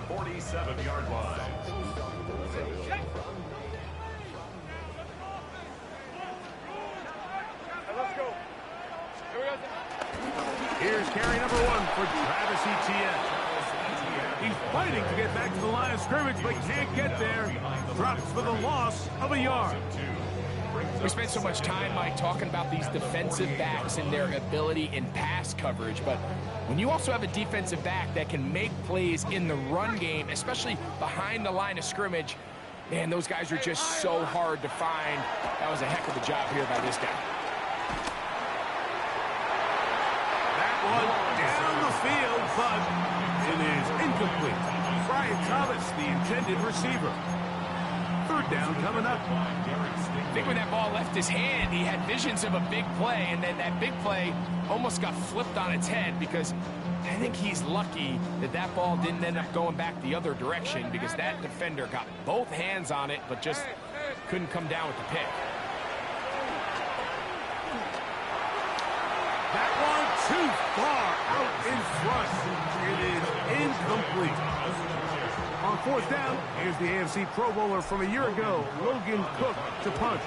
47-yard line. Here's carry number 1 for Travis Etienne. He's fighting to get back to the line of scrimmage, but can't get there. Drops for the loss of a yard. We spent so much time, Mike, talking about these defensive backs and their ability in pass coverage, but when you also have a defensive back that can make plays in the run game, especially behind the line of scrimmage, man, those guys are just so hard to find. That was a heck of a job here by this guy. That one down the field, but it is incomplete. Brian Thomas, the intended receiver. Third down coming up. I think when that ball left his hand, he had visions of a big play, and then that big play almost got flipped on its head because I think he's lucky that that ball didn't end up going back the other direction because that defender got both hands on it but just couldn't come down with the pick. That one too far out in front. It is incomplete. On fourth down, here's the AFC Pro Bowler from a year ago, Logan Cook, to punt.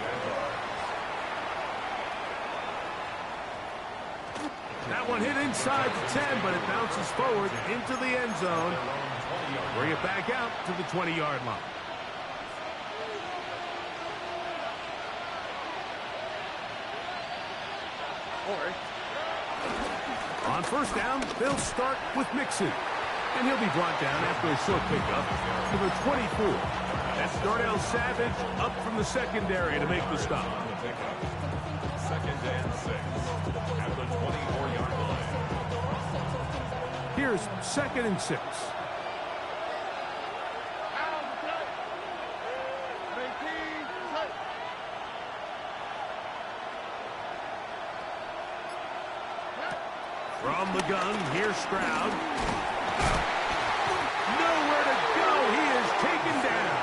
That one hit inside the 10, but it bounces forward into the end zone. Bring it back out to the 20-yard line. On first down, they'll start with Mixon. And he'll be brought down after a short pickup to the 24. That's Darnell Savage up from the secondary to make the stop. Second and 6 at the 24-yard line. Here's second and 6. From the gun, here's Stroud. Nowhere to go. He is taken down.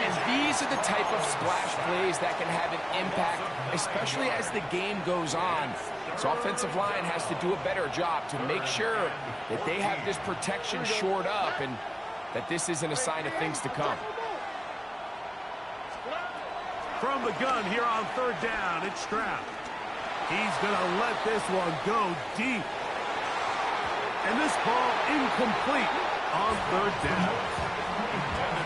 And these are the type of splash plays that can have an impact, especially as the game goes on. So offensive line has to do a better job to make sure that they have this protection shored up and that this isn't a sign of things to come. From the gun here on third down, it's Stroud. He's going to let this one go deep. And this ball incomplete on third down.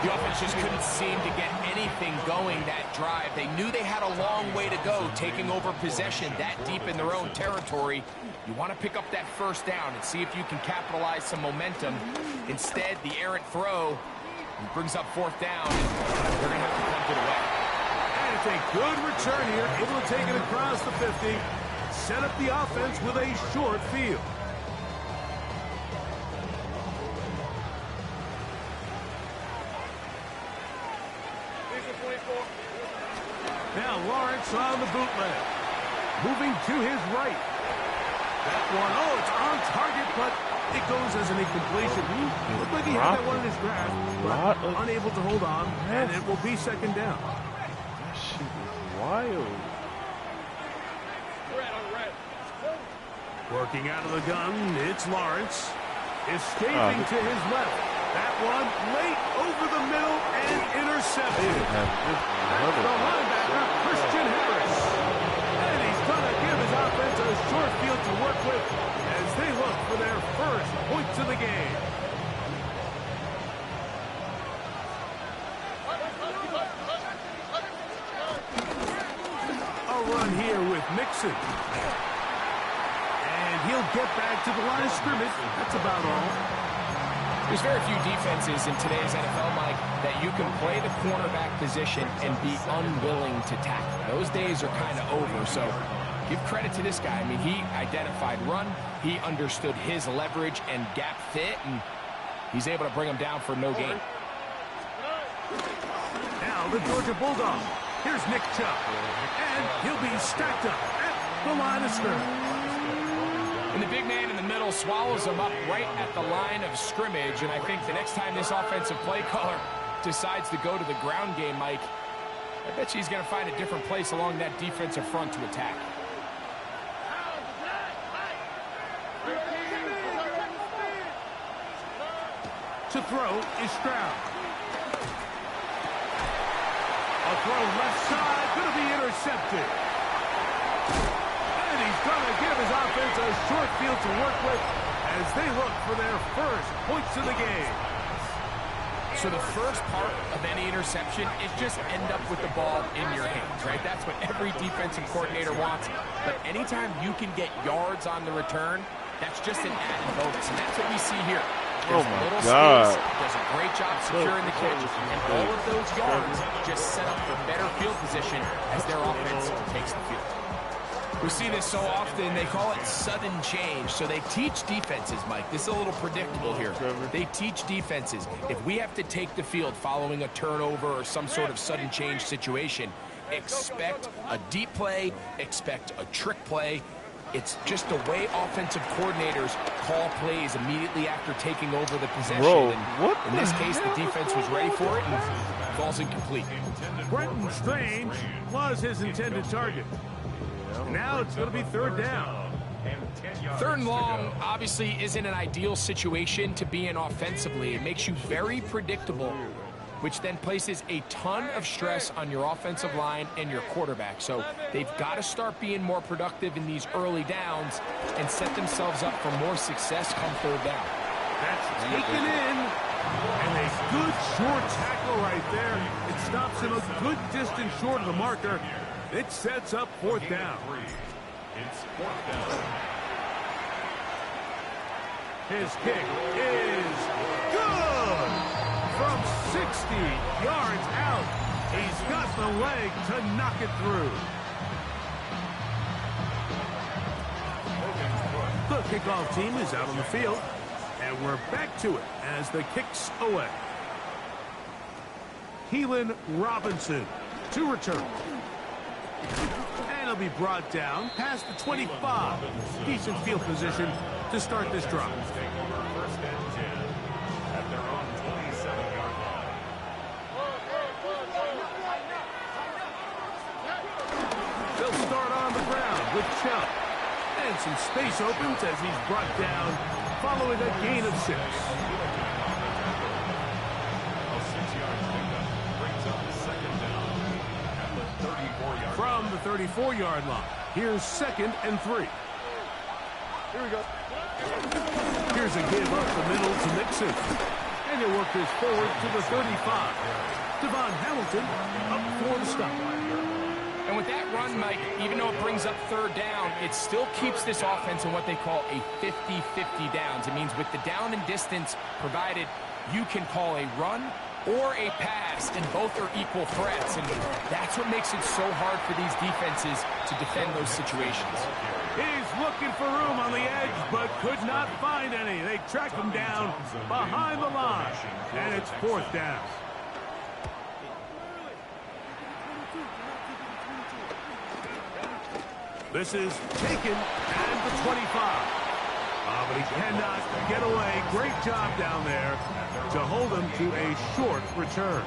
The offense just couldn't seem to get anything going that drive. They knew they had a long way to go, taking over possession that deep in their own territory. You want to pick up that first down and see if you can capitalize some momentum. Instead, the errant throw brings up fourth down, and they're going to have to punt it away. And it's a good return here, able to take it across the 50. Set up the offense with a short field. Now Lawrence on the bootleg. Moving to his right. That one, oh, it's on target, but it goes as an incompletion. He looked like he had that one in his grasp, but unable to hold on, and it will be second down. That shit is wild. Working out of the gun, it's Lawrence. Escaping to his left. That one late over the middle and intercepted. The linebacker, Christian Harris. And he's going to give his offense a short field to work with as they look for their first points of the game. A run here with Mixon. And he'll get back to the line of scrimmage. That's about all. There's very few defenses in today's NFL, Mike, that you can play the cornerback position and be unwilling to tackle. Those days are kind of over, so give credit to this guy. I mean, he identified run, he understood his leverage and gap fit, and he's able to bring him down for no gain. Now the Georgia Bulldog. Here's Nick Chubb, and he'll be stacked up at the line of scrimmage. And the big man in the middle swallows him up right at the line of scrimmage. And I think the next time this offensive play caller decides to go to the ground game, Mike, I bet you he's going to find a different place along that defensive front to attack. To throw is Stroud. A throw left side, going to be intercepted. And he's going to give his offense a short field to work with as they look for their first points of the game. So the first part of any interception is just end up with the ball in your hands, right? That's what every defensive coordinator wants. But anytime you can get yards on the return, that's just an added bonus. And that's what we see here. There's little space, does a great job securing the catch, and all of those yards just set up for better field position as their offense takes the field. We see this so often, they call it sudden change. So they teach defenses, Mike. This is a little predictable here. They teach defenses, if we have to take the field following a turnover or some sort of sudden change situation, expect a deep play, expect a trick play. It's just the way offensive coordinators call plays immediately after taking over the possession. Bro, in this case, the defense was ready for it and falls incomplete. Brenton Strange was his intended target. Now it's going to be third down. Third and long obviously isn't an ideal situation to be in offensively. It makes you very predictable, which then places a ton of stress on your offensive line and your quarterback. So they've got to start being more productive in these early downs and set themselves up for more success come third down. That's taken in, and a good short tackle right there. It stops him a good distance short of the marker. It sets up fourth down. It's fourth down. His kick is good. From 60 yards out, he's got the leg to knock it through. The kickoff team is out on the field, and we're back to it as the kick's away. Keelan Robinson to return. And he'll be brought down past the 25. Decent field position to start this drive. First and 10 at their own 27-yard line. They'll start on the ground with Chubb. And some space opens as he's brought down following a gain of 6. A 6-yard pickup brings up the second down at the 34-yard line. From the 34-yard line, here's 2nd and 3. Here we go. Here's a give up the middle to Mixon. And he'll work this forward to the 35. Devon Hamilton up for the stop. And with that run, Mike, even though it brings up third down, it still keeps this offense in what they call a 50-50 downs. It means with the down and distance provided, you can call a run or a pass, and both are equal threats. And that's what makes it so hard for these defenses to defend those situations. He's looking for room on the edge, but could not find any. They track him down behind the line, and it's fourth down. This is taken at the 25. But he cannot get away. Great job down there to hold him to a short return.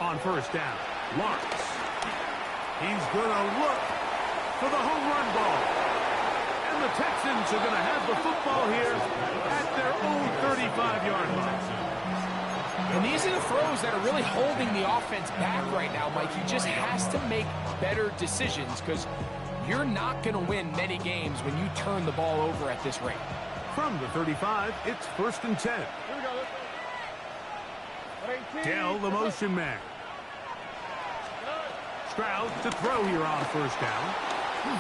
On first down, Lawrence. He's going to look for the home run ball. And the Texans are going to have the football here at their own 35-yard line. And these are the throws that are really holding the offense back right now, Mike. He just has to make better decisions because you're not going to win many games when you turn the ball over at this rate. From the 35, it's 1st and 10. Dell, the motion man. Stroud to throw here on first down.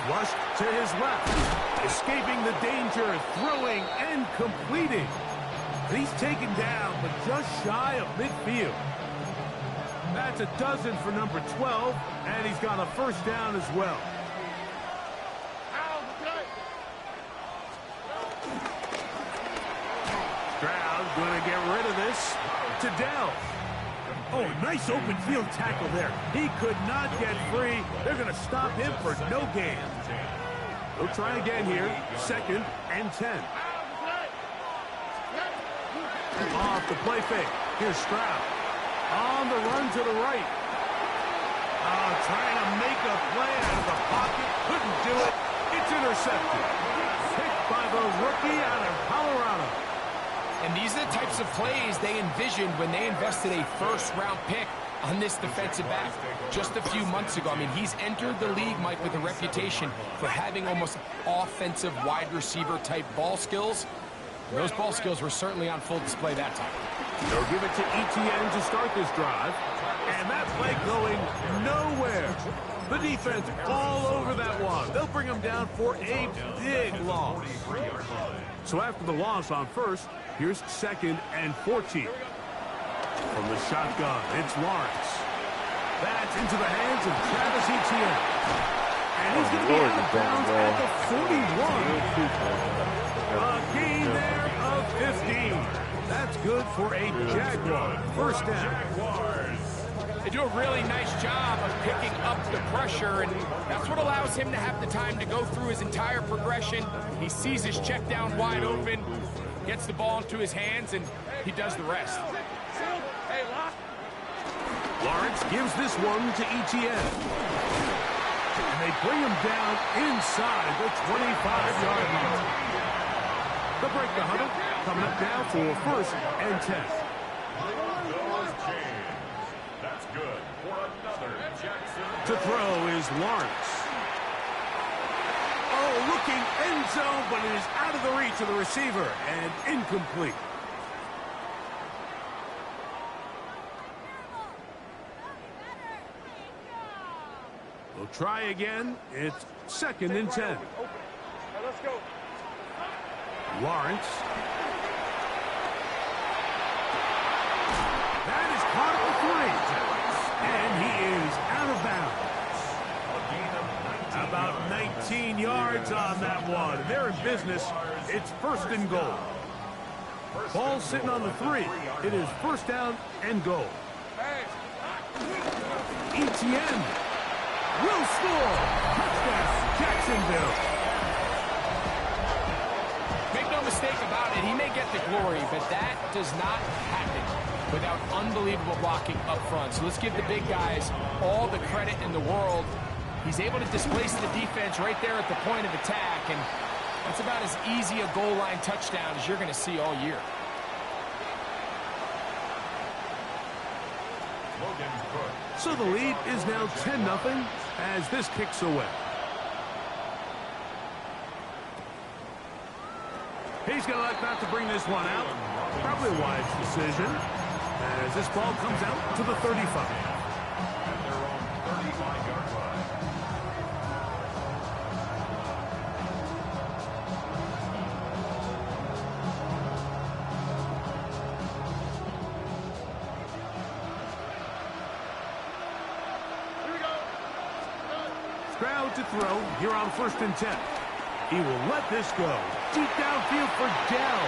Rushed to his left. Escaping the danger, throwing and completing. He's taken down, but just shy of midfield. That's a dozen for number 12, and he's got a first down as well. Stroud going to get rid of this to Dell. Oh, nice open field tackle there. He could not get free. They're going to stop him for no gain. They'll try again here. 2nd and 10. Off the play fake. Here's Stroud. On the run to the right. Trying to make a play out of the pocket. Couldn't do it. It's intercepted. Picked by the rookie out of Colorado. And these are the types of plays they envisioned when they invested a first-round pick on this defensive back just a few months ago. I mean, he's entered the league, Mike, with a reputation for having almost offensive wide receiver type ball skills. And those ball skills were certainly on full display that time. They'll give it to ETN to start this drive. And that play going nowhere. The defense all over that one. They'll bring him down for a big loss. So after the loss on first, here's 2nd and 14. From the shotgun, it's Lawrence. That's into the hands of Travis Etienne. And he's going to be out of bounds at the 41. A gain there of 15. That's good for a Jaguar first down. They do a really nice job of picking up the pressure, and that's what allows him to have the time to go through his entire progression. He sees his check down wide open, gets the ball into his hands, and he does the rest. Lawrence gives this one to Etienne. And they bring him down inside the 25-yard line. They'll break the huddle, coming up now for 1st and 10. That's good for another Jackson. To throw is Lawrence. Oh, looking end zone, but it is out of the reach of the receiver and incomplete. They'll try again. It's 2nd and 10. Let's go. Lawrence. That is caught at the 3. And he is out of bounds. About 19 yards on that one. They're in business. It's 1st and goal. Ball sitting on the 3. It is 1st down and goal. Etienne will score. Touchdown, Jacksonville. Make no mistake about it, he may get the glory, but that does not happen without unbelievable blocking up front. So let's give the big guys all the credit in the world. He's able to displace the defense right there at the point of attack, and that's about as easy a goal line touchdown as you're going to see all year. So the lead is now 10-0 as this kicks away. He's going to elect not to bring this one out. Probably a wise decision as this ball comes out to the 35. At their own 35-yard line. Stroud to throw here on 1st and 10. He will let this go. Deep downfield for Dell.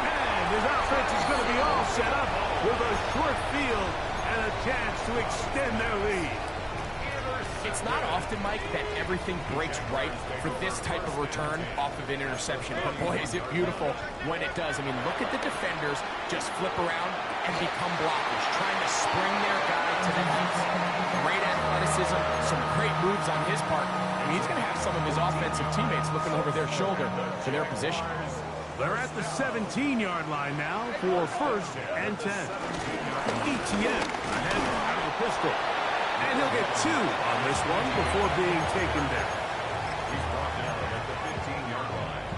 And his offense is going to be all set up with a short field and a chance to extend their lead. It's not often, Mike, that everything breaks right for this type of return off of an interception. But boy, is it beautiful when it does. I mean, look at the defenders just flip around and become blockers, trying to spring their guy to the heat. Great athleticism, some great moves on his part. I mean, he's going to have some of his offensive teammates looking over their shoulder to their position. They're at the 17-yard line now for 1st and 10. ETN ahead out of the pistol. And he'll get 2 on this one before being taken down. He's brought down at the 15-yard line.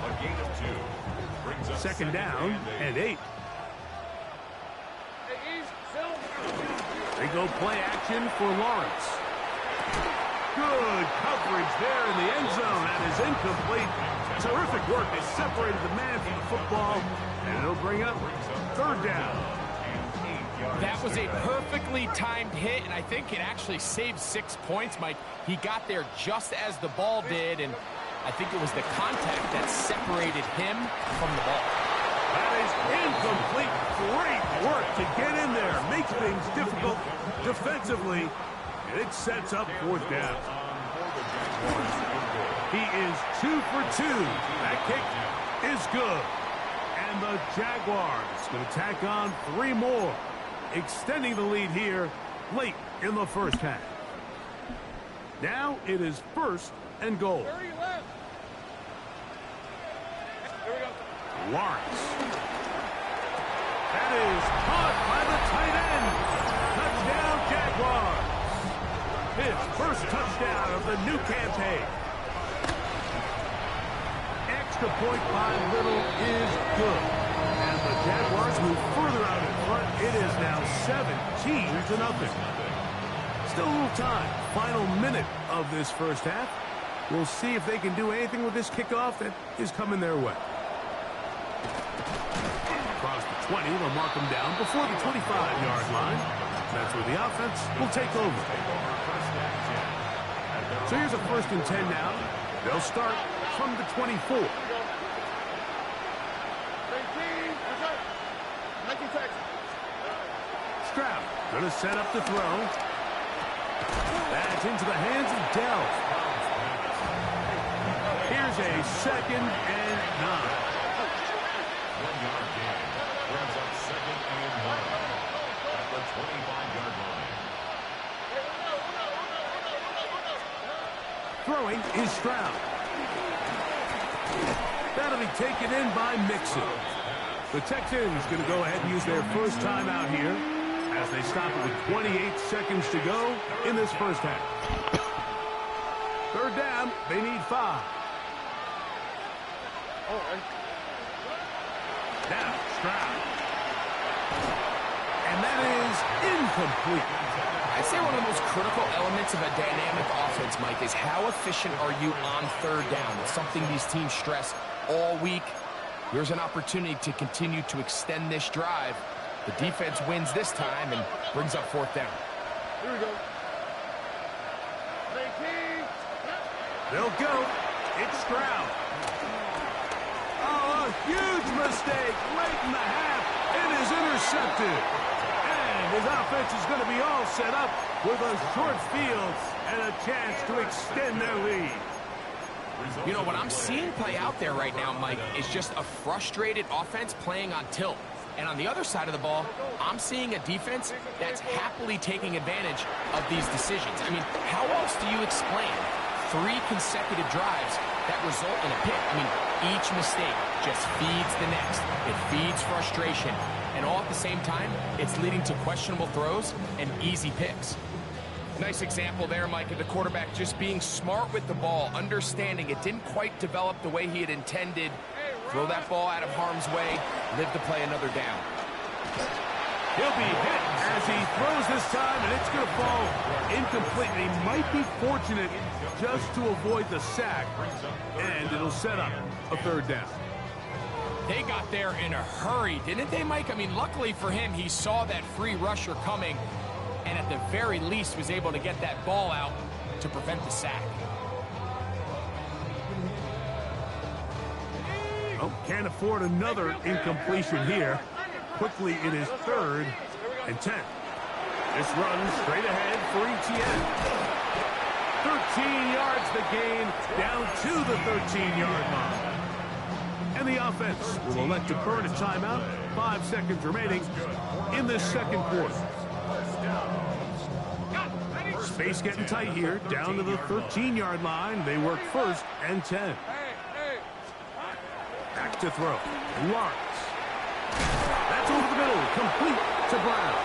A gain of 2. Brings up 2nd down and 8. They go play action for Lawrence. Good coverage there in the end zone. That is incomplete. Terrific work. They separated the man from the football. And it'll bring up 3rd down. That was a perfectly timed hit, and I think it actually saved 6 points, Mike. He got there just as the ball did, and I think it was the contact that separated him from the ball. That is incomplete. Great work to get in there. Makes things difficult defensively, and it sets up 4th down. He is 2 for 2. That kick is good. And the Jaguars going to tack on 3 more, extending the lead here late in the first half. Now it is 1st and goal. 30 left. Here we go. Lawrence. That is caught by the tight end. Touchdown, Jaguars. His first touchdown of the new campaign. Extra point by Little is good. And the Jaguars move further out in front. It is now 17-0. Still a little time. Final minute of this first half. We'll see if they can do anything with this kickoff that is coming their way. Across the 20, they'll mark them down before the 25-yard line. That's where the offense will take over. So here's a 1st and 10 now. They'll start from the 24. 19, Texas. Stroud going to set up the throw. That's into the hands of Dell. Here's a 2nd and 9. 1-yard gain. Brings up 2nd and 1 at the 25-yard line. Throwing is Stroud. That'll be taken in by Mixon. The Texans going to go ahead and use their first timeout here as they stop it with 28 seconds to go in this first half. 3rd down, they need 5. Now, Stroud. And that is incomplete. I'd say one of the most critical elements of a dynamic offense, Mike, is how efficient are you on 3rd down? It's something these teams stress all week. Here's an opportunity to continue to extend this drive. The defense wins this time and brings up 4th down. Here we go. 19. They'll go. It's Stroud. Oh, a huge mistake late in the half. It is intercepted. And his offense is going to be all set up with a short field and a chance to extend their lead. You know, what I'm seeing play out there right now, Mike, is just a frustrated offense playing on tilt. And on the other side of the ball, I'm seeing a defense that's happily taking advantage of these decisions. I mean, how else do you explain 3 consecutive drives that result in a pick? I mean, each mistake just feeds the next. It feeds frustration. And all at the same time, it's leading to questionable throws and easy picks. Nice example there, Mike, of the quarterback just being smart with the ball, understanding it didn't quite develop the way he had intended. Throw that ball out of harm's way, live to play another down. He'll be hit as he throws this time, and it's going to fall incomplete. He might be fortunate just to avoid the sack, and it'll set up a 3rd down. They got there in a hurry, didn't they, Mike? I mean, luckily for him, he saw that free rusher coming, and at the very least was able to get that ball out to prevent the sack. Oh, can't afford another incompletion here. Quickly, it is 3rd and 10. This runs straight ahead for ETN. 13 yards the gain, down to the 13-yard line. And the offense will elect to burn a timeout. 5 seconds remaining in this 2nd quarter. Space getting tight here, down to the 13-yard line. They work 1st and 10. Back to throw. Lawrence. That's over the middle, complete to Brown.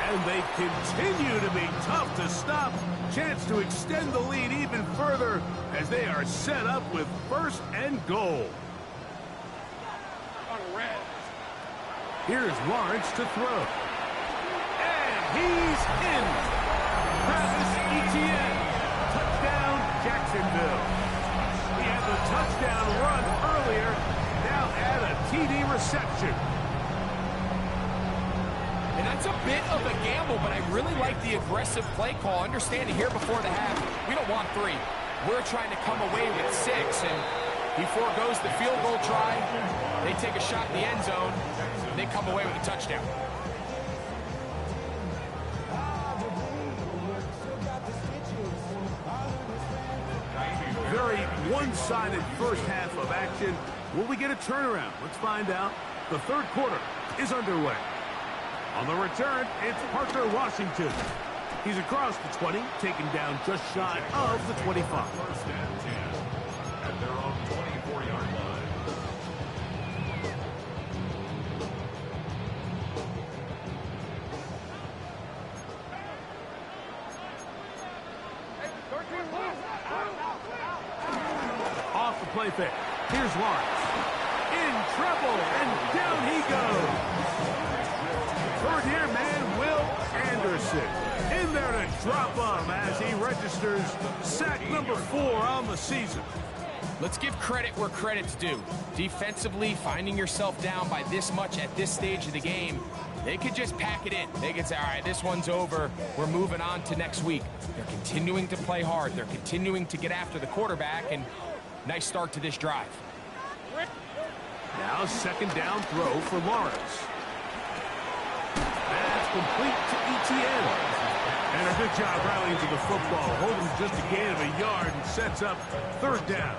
And they continue to be tough to stop. Chance to extend the lead even further as they are set up with 1st and goal. Here's Lawrence to throw. And he's in. Travis Etienne. Touchdown, Jacksonville. He had the touchdown run earlier. Now add a TD reception. And that's a bit of a gamble, but I really like the aggressive play call. Understanding here before the half, we don't want 3. We're trying to come away with 6, and he foregoes the field goal try. They take a shot in the end zone, and they come away with a touchdown. one-sided first half of action. Will we get a turnaround? Let's find out. The third quarter is underway. On the return, it's Parker Washington. He's across the 20, taken down just shy of the 25. First and 10 at their own 24-yard line. Off the play fake. Here's Lawrence. In trouble, and down he goes. Third-year man Will Anderson in there to drop him as he registers sack number 4 on the season. Let's give credit where credit's due. Defensively, finding yourself down by this much at this stage of the game, they could just pack it in. They could say, all right, this one's over. We're moving on to next week. They're continuing to play hard. They're continuing to get after the quarterback, and nice start to this drive. Now second down throw for Lawrence. That's complete to ETN. And a good job rallying to the football. Holding just a gain of a yard and sets up third down.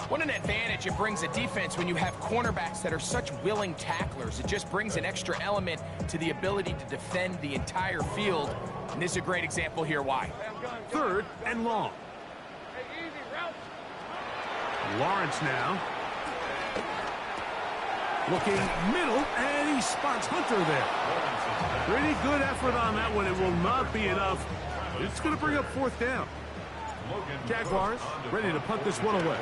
What an advantage it brings a defense when you have cornerbacks that are such willing tacklers. It just brings an extra element to the ability to defend the entire field. And this is a great example here why. Third and long. Lawrence now. Looking middle, and he spots Hunter there. Pretty good effort on that one. It will not be enough. It's going to bring up fourth down. Jaguars ready to punt this one away,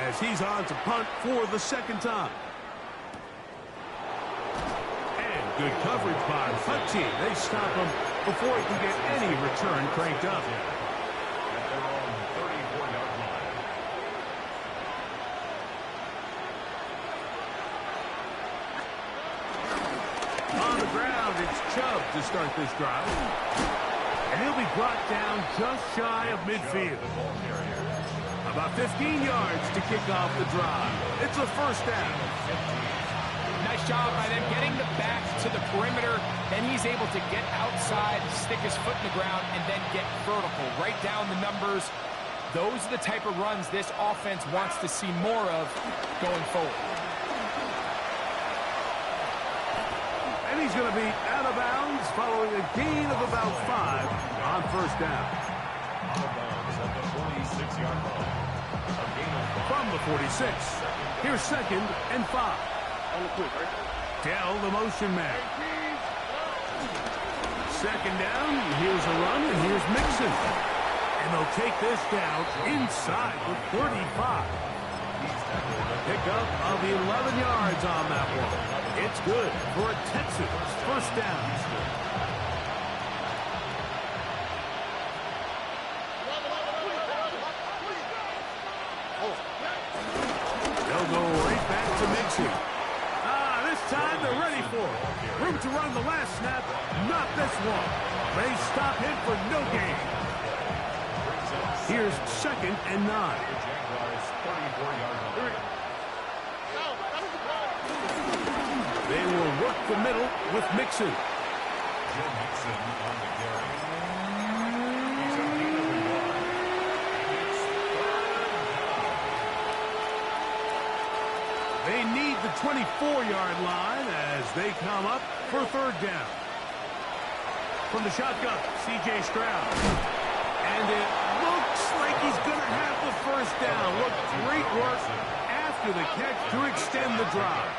as he's on to punt for the second time. And good coverage by the punt team. They stop him before he can get any return cranked up. At their own 34-yard line. On the ground, it's Chubb to start this drive. And he'll be brought down just shy of midfield. About 15 yards to kick off the drive. It's a first down. Nice job by them getting the back to the perimeter. Then he's able to get outside, stick his foot in the ground, and then get vertical. Right down the numbers. Those are the type of runs this offense wants to see more of going forward. And he's going to be out of bounds following a gain of about 5 on first down. Out of bounds at the 46-yard line. A gain of 5. From the 46, here's second and 5. Dell, the motion man. Second down, here's a run, and here's Mixon. And they'll take this down inside the 35. Pickup of 11 yards on that one. It's good for a Texans first down. They'll go right back to Mixon. This time they're ready for it. Room to run the last snap, not this one. They stop him for no gain. Here's second and 9. Jaguars 34-yard line. They will work the middle with Mixon. Joe Mixon on the carry. He's a gain of a yard. It's third down. They need the 24-yard line as they come up for third down. From the shotgun, C.J. Stroud. And it looks like he's going to have the first down. Look, great work after the catch to extend the drive.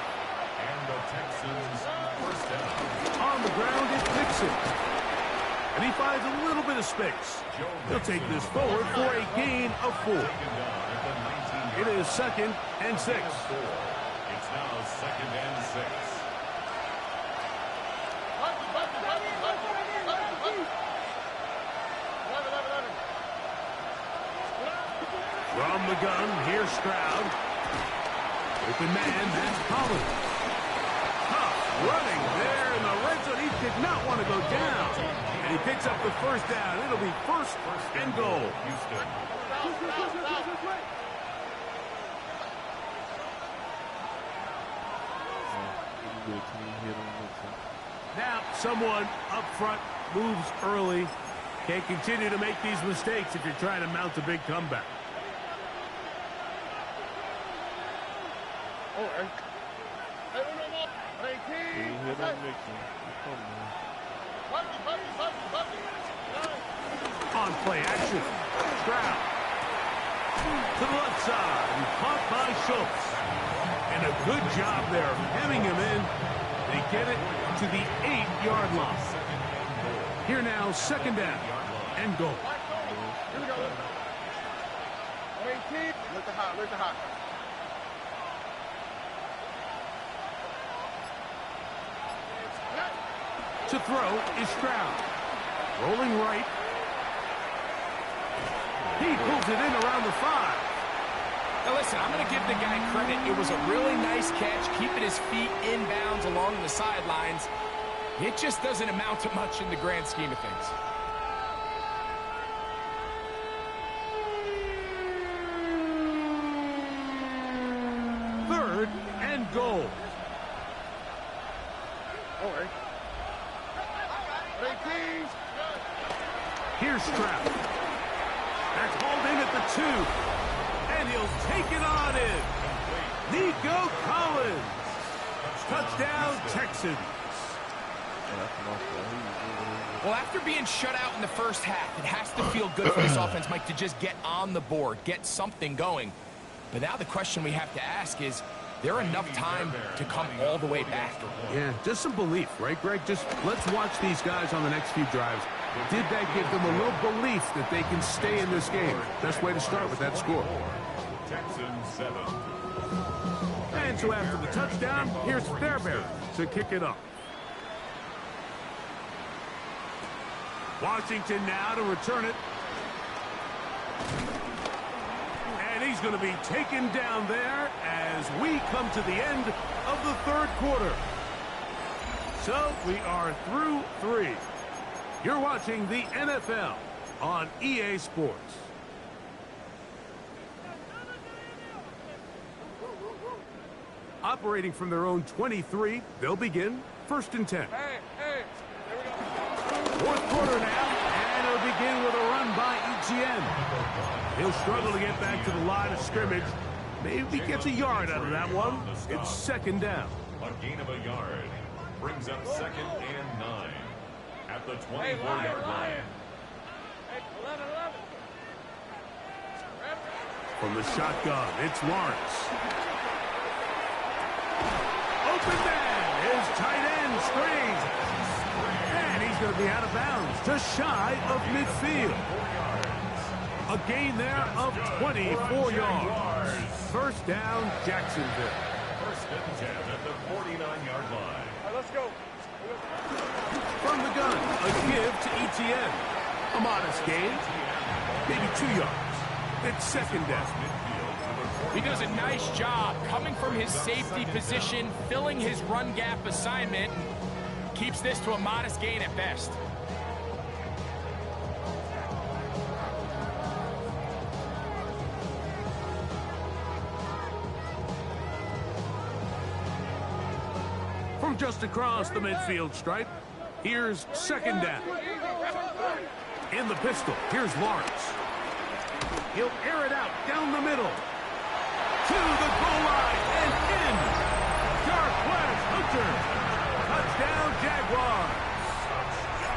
And the Texans first down. On the ground, it's Mixon. And he finds a little bit of space. He'll take this forward for a gain of 4. It is second and 6. It's now second and 6. From the gun, here's Stroud. Open man, that's Collins. Tough running there in the red zone. He did not want to go down. And he picks up the first down. It'll be first and goal. Houston. Now, someone up front moves early. Can't continue to make these mistakes if you're trying to mount a big comeback. On play action. Stroud. To the left side. And caught by Schultz. And a good job there of hemming him in. They get it to the 8-yard line. Here now, second down and goal. Here we go. 18. Look the hot, look the hot. To throw is Stroud. Rolling right. He pulls it in around the 5. Now listen, I'm going to give the guy credit. It was a really nice catch, keeping his feet in bounds along the sidelines. It just doesn't amount to much in the grand scheme of things. Third and goal. All right. 18. Here's Stroud. That's hauled in at the 2. And he'll take it on in. Nico Collins. Touchdown, Texans. Well, after being shut out in the first half, it has to feel good for this offense, Mike, to just get on the board, get something going. But now the question we have to ask is there enough time to come all the way back? Yeah, just some belief, right, Greg? Just let's watch these guys on the next few drives. Did that give them a little belief that they can stay in this game? Best way to start with that score. Texans 7. And so after the touchdown, here's Fairbairn to kick it off. Washington now to return it. And he's going to be taken down there as we come to the end of the third quarter. So we are through 3. You're watching the NFL on EA Sports. Operating from their own 23, they'll begin 1st and 10. Hey, here we go. Fourth quarter now, and it'll begin with a run by Etienne. He'll struggle to get back to the line of scrimmage. Maybe gets a yard out of that one. It's second down. A gain of a yard brings up 2nd and 9 at the 24-yard line. Hey, 11, 11. From the shotgun, it's Lawrence. Open man, his tight end screens. And he's going to be out of bounds, just shy of midfield. A gain there of 24 yards. First down, Jacksonville. 1st and 10 at the 49-yard line. All right, let's go. From the gun, a give to Etienne. A modest gain, maybe 2 yards. It's second down. He does a nice job coming from his safety position, filling his run gap assignment, and keeps this to a modest gain at best. From just across the midfield stripe, here's second down. In the pistol, here's Lawrence. He'll air it out down the middle. To the goal line and in. Darquez Hunter. Touchdown, Jaguars.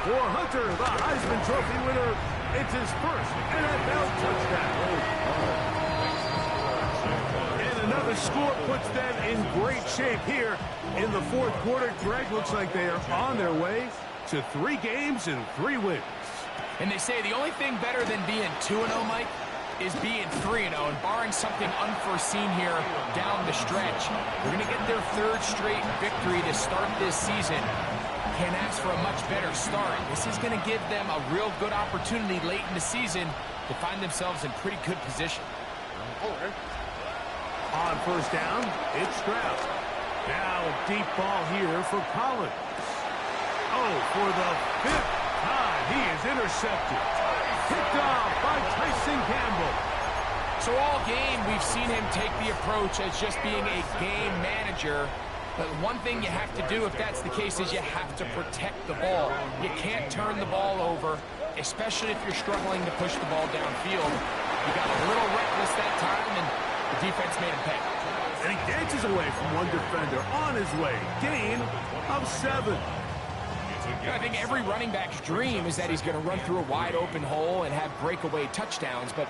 For Hunter, the Heisman Trophy winner, it's his first NFL touchdown. And another score puts them in great shape here in the fourth quarter. Greg, looks like they are on their way to 3 games and 3 wins. And they say the only thing better than being 2-0, Mike, is being 3-0, and barring something unforeseen here down the stretch, they're going to get their 3rd straight victory to start this season. Can't ask for a much better start. This is going to give them a real good opportunity late in the season to find themselves in pretty good position. On first down, it's Stroud. Now a deep ball here for Collins. Oh, for the 5th time, he is intercepted. Picked off by Tyson Campbell. So all game, we've seen him take the approach as just being a game manager. But one thing you have to do if that's the case is you have to protect the ball. You can't turn the ball over, especially if you're struggling to push the ball downfield. He got a little reckless that time, and the defense made him pay. And he did inches away from one defender. On his way. Gain of 7. I think every running back's dream is that he's going to run through a wide open hole and have breakaway touchdowns, but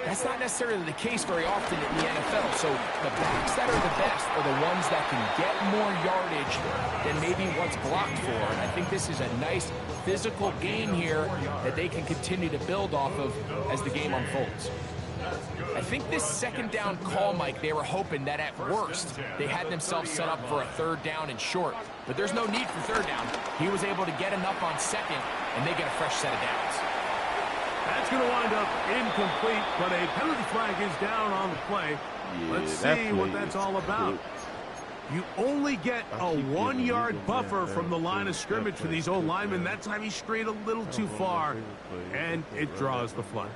that's not necessarily the case very often in the NFL. So the backs that are the best are the ones that can get more yardage than maybe what's blocked for. And I think this is a nice physical game here that they can continue to build off of as the game unfolds. I think this second down call, Mike, they were hoping that at worst they had themselves set up for a 3rd down and short. But there's no need for 3rd down. He was able to get enough on 2nd, and they get a fresh set of downs. That's going to wind up incomplete, but a penalty flag is down on the play. Let's see what that's all about. You only get a 1-yard buffer from the line of scrimmage for these old linemen. That time he strayed a little too far, and it draws the flag.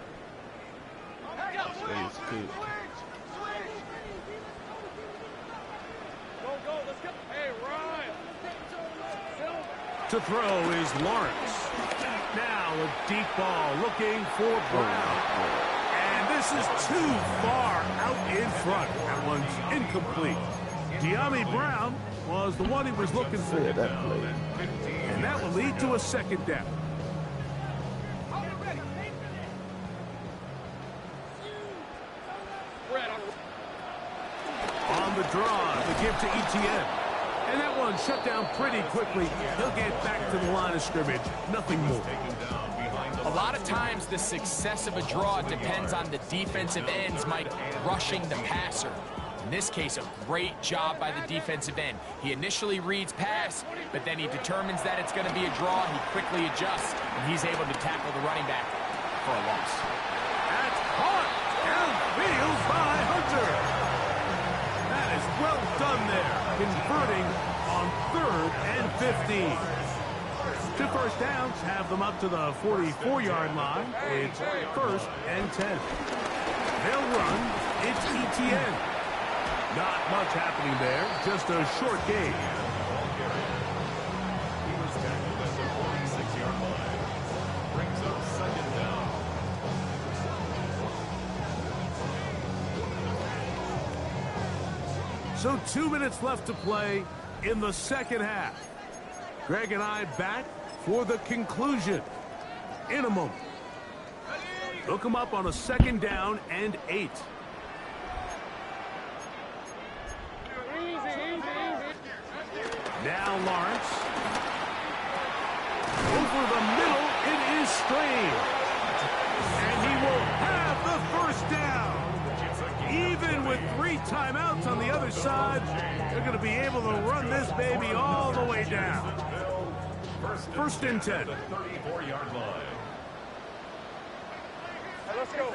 To throw is Lawrence. Now a deep ball looking for Brown. And this is too far out in front. That one's incomplete. De'Ami Brown was the one he was looking for. And that will lead to a 2nd down. On the draw, the give to Etienne. And that one shut down pretty quickly. He'll get back to the line of scrimmage. Nothing more. A lot of times the success of a draw depends on the defensive ends, Mike, rushing the passer. In this case, a great job by the defensive end. He initially reads pass, but then he determines that it's going to be a draw. He quickly adjusts, and he's able to tackle the running back for a loss. That's caught downfield by Hunter. That is well done there, converting on 3rd and 15. 2 first downs have them up to the 44-yard line. It's 1st and 10. They'll run. It's Etienne. Not much happening there. Just a short game. He was tackled at the 46-yard line. Brings up 2nd down. So 2 minutes left to play in the 2nd half. Greg and I back for the conclusion in a moment. Look them up on a 2nd down and 8. Now Lawrence. Over the middle, it is Strain. And he will have the 1st down. Even with 3 timeouts on the other side, they're going to be able to run this baby all the way down. 1st and 10. 34-yard line. Let's go.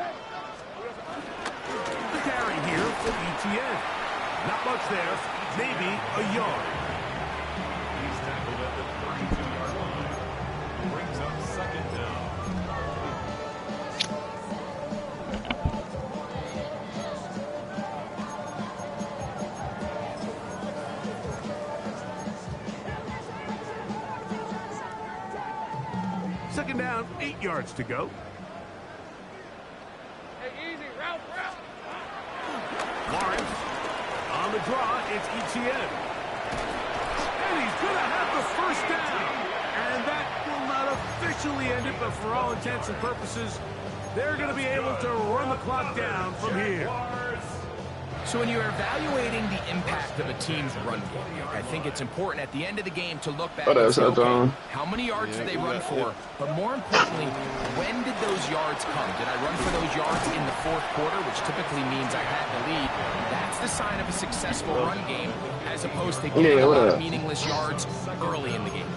The carry here for Etienne. Not much there, maybe a yard. He's tackled at the 32-yard line. Brings up 2nd down. Second down, 8 yards to go. Hey, easy, route. Lawrence on the draw, it's Etienne. And he's going to have the 1st down. And that will not officially end it, but for all intents and purposes, they're going to be able to run the clock down from here. So when you're evaluating the impact of a team's run game, I think it's important at the end of the game to look back and say, okay, how many yards did they run for? But more importantly, when did those yards come? Did I run for those yards in the 4th quarter, which typically means I had the lead? That's the sign of a successful run game, as opposed to getting a lot of meaningless yards early in the game.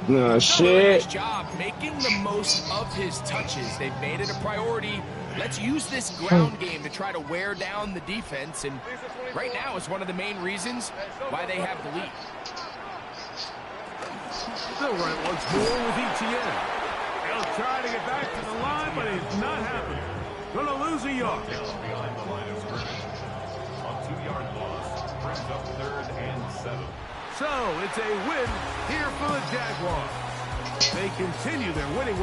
No shit. Nice job making the most of his touches. They've made it a priority. Let's use this ground game to try to wear down the defense, and right now it's one of the main reasons why they have the lead. They'll run it once more with Etienne. He'll try to get back to the line, but it's not happening. Gonna lose a yard. Behind the line of scrimmage. A 2-yard loss. Brings up 3rd and 7. So it's a win here for the Jaguars. They continue their winning